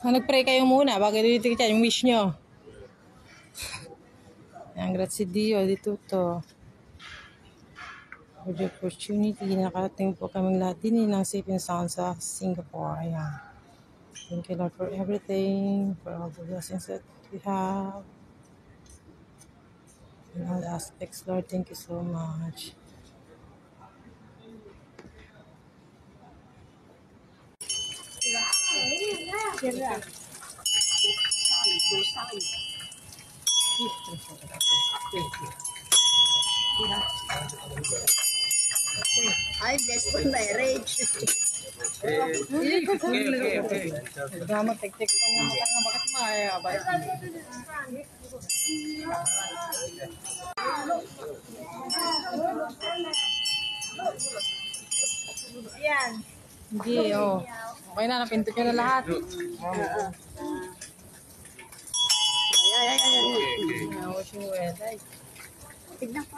Nag-pray kayo muna bago dito yung wish nyo. Ang grazie Dio di tutto. For the opportunity, nakarating po kaming lahat din ng safe and sound sa Singapore. Ayan. Thank you Lord for everything, for all the blessings that we have. In all aspects, Lord, thank you so much. I blessed for marriage. Drama, tek-tek pa niya mata nga bakit maayabay. Ayan. Hindi, oh. Okay na, napinto nyo na lahat. Ay. Wish you well. Tignan ko.